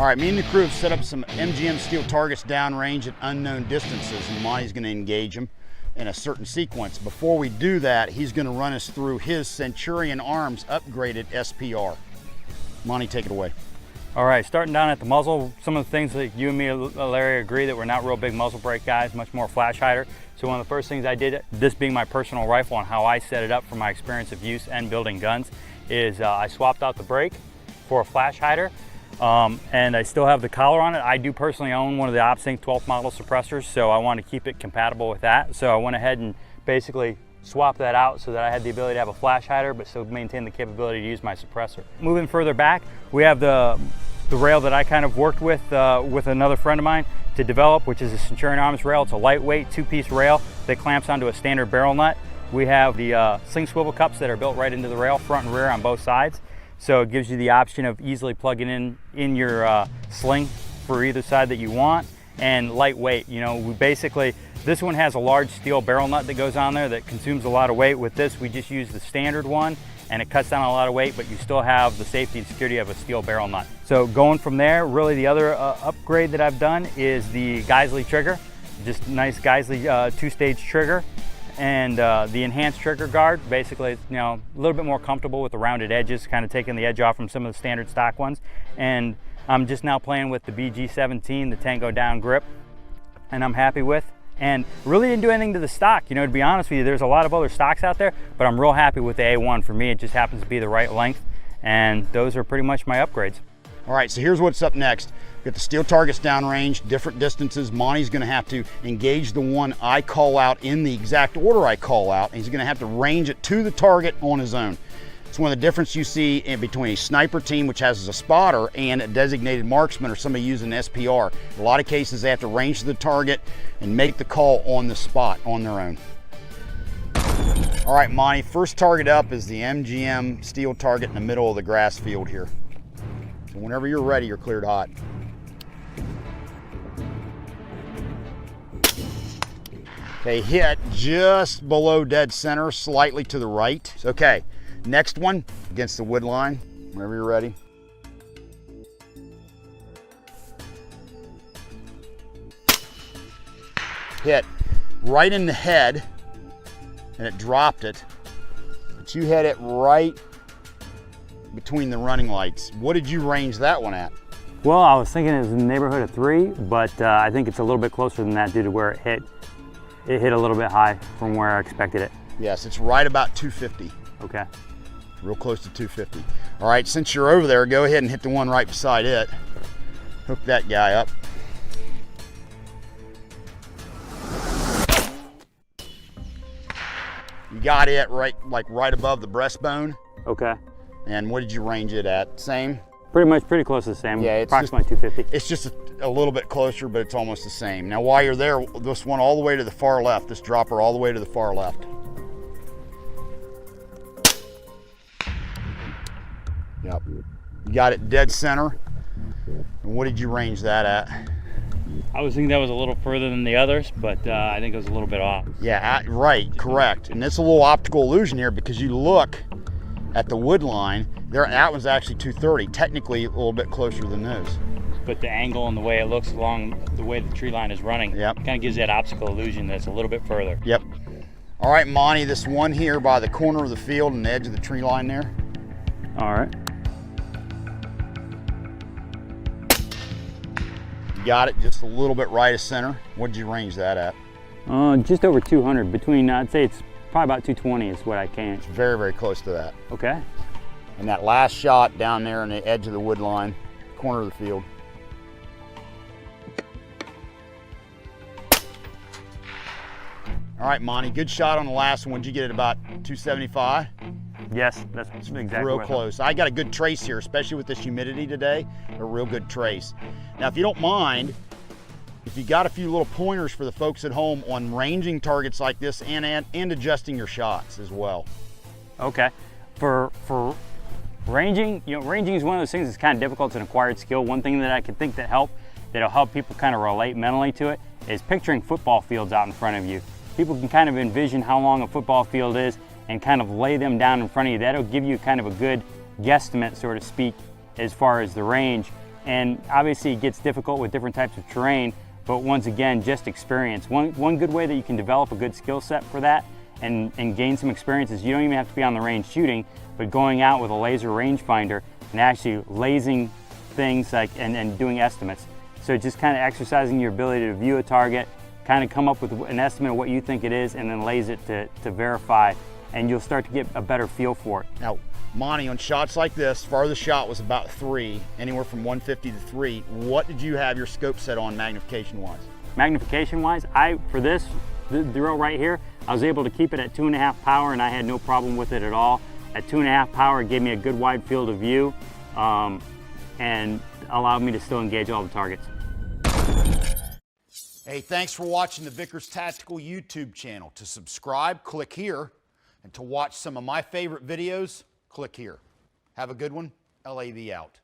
All right, me and the crew have set up some MGM steel targets downrange at unknown distances, and Monty's gonna engage them in a certain sequence. Before we do that, he's gonna run us through his Centurion Arms upgraded SPR. Monty, take it away. All right, starting down at the muzzle, some of the things that you and me, Larry, agree that we're not real big muzzle brake guys, much more flash hider. So one of the first things I did, this being my personal rifle and how I set it up for my experience of use and building guns, is I swapped out the brake for a flash hider. And I still have the collar on it. I do personally own one of the OpSync 12th model suppressors, so I want to keep it compatible with that. So I went ahead and basically swapped that out so that I had the ability to have a flash hider, but still maintain the capability to use my suppressor. Moving further back, we have the rail that I kind of worked with another friend of mine to develop, which is a Centurion Arms rail. It's a lightweight two-piece rail that clamps onto a standard barrel nut. We have the sling swivel cups that are built right into the rail, front and rear on both sides. So it gives you the option of easily plugging in your sling for either side that you want, and lightweight. You know, this one has a large steel barrel nut that goes on there that consumes a lot of weight. With this, we just use the standard one, and it cuts down a lot of weight, but you still have the safety and security of a steel barrel nut. So going from there, really the other upgrade that I've done is the Geisley trigger. Just nice Geisley two-stage trigger. And the enhanced trigger guard, basically, you know, a little bit more comfortable with the rounded edges, kind of taking the edge off from some of the standard stock ones. And I'm just now playing with the BG17, the Tango down grip, and I'm happy with. And really didn't do anything to the stock, you know, to be honest with you. There's a lot of other stocks out there, but I'm real happy with the A1. For me, it just happens to be the right length, and those are pretty much my upgrades. All right, so here's what's up next. We've got the steel targets downrange, different distances. Monty's gonna have to engage the one I call out in the exact order I call out, and he's gonna have to range it to the target on his own. It's one of the differences you see in between a sniper team, which has a spotter, and a designated marksman or somebody using an SPR. In a lot of cases, they have to range to the target and make the call on the spot on their own. All right, Monty, first target up is the MGM steel target in the middle of the grass field here. So whenever you're ready, you're cleared hot. Okay, hit just below dead center, slightly to the right. Okay, next one against the wood line, whenever you're ready. Hit right in the head, and it dropped it, but you had it right between the running lights. What did you range that one at? Well, I was thinking it was in the neighborhood of 3, but I think it's a little bit closer than that due to where it hit. It hit a little bit high from where I expected it. Yes, it's right about 250. Okay. Real close to 250. All right, since you're over there, go ahead and hit the one right beside it. Hook that guy up. You got it right above the breastbone. Okay. And what did you range it at? Same? Pretty close to the same. Yeah, it's approximately 250. It's just a little bit closer, but it's almost the same. Now, while you're there, this one all the way to the far left, this dropper all the way to the far left. Yep. You got it dead center. And what did you range that at? I was thinking that was a little further than the others, but I think it was a little bit off. Yeah, right, correct. And it's a little optical illusion here because you look at the wood line, that one's actually 230, technically a little bit closer than those. But the angle and the way it looks along the way the tree line is running, yep, kind of gives that optical illusion that it's a little bit further. Yep. All right, Monty, this one here by the corner of the field and the edge of the tree line there. All right. You got it just a little bit right of center. What did you range that at? Just over 200, between, I'd say it's probably about 220 is what I can. It's very, very close to that. Okay. And that last shot down there on the edge of the wood line, corner of the field. All right, Monty, good shot on the last one. Did you get it about 275? Yes, that's exactly real close. I got a good trace here, especially with this humidity today, a real good trace. Now, if you don't mind, if you got a few little pointers for the folks at home on ranging targets like this and adjusting your shots as well. Okay. For ranging, you know, ranging is one of those things that's kind of difficult. It's an acquired skill. One thing that I can think that'll help people kind of relate mentally to it is picturing football fields out in front of you. People can kind of envision how long a football field is and kind of lay them down in front of you. That'll give you kind of a good guesstimate, so to speak, as far as the range. And obviously it gets difficult with different types of terrain, but once again, just experience. One good way that you can develop a good skill set for that and gain some experience is you don't even have to be on the range shooting, but going out with a laser rangefinder and actually lasing things like and doing estimates. So just kind of exercising your ability to view a target, kind of come up with an estimate of what you think it is, and then laze it to verify, and you'll start to get a better feel for it. Now, Monty, on shots like this, farthest shot was about 3, anywhere from 150 to 3. What did you have your scope set on magnification-wise? Magnification-wise, for this, the drill right here, I was able to keep it at 2.5 power, and I had no problem with it at all. At 2.5 power, it gave me a good wide field of view, and allowed me to still engage all the targets. Hey, thanks for watching the Vickers Tactical YouTube channel. To subscribe, click here, and to watch some of my favorite videos, click here. Have a good one. LAV out.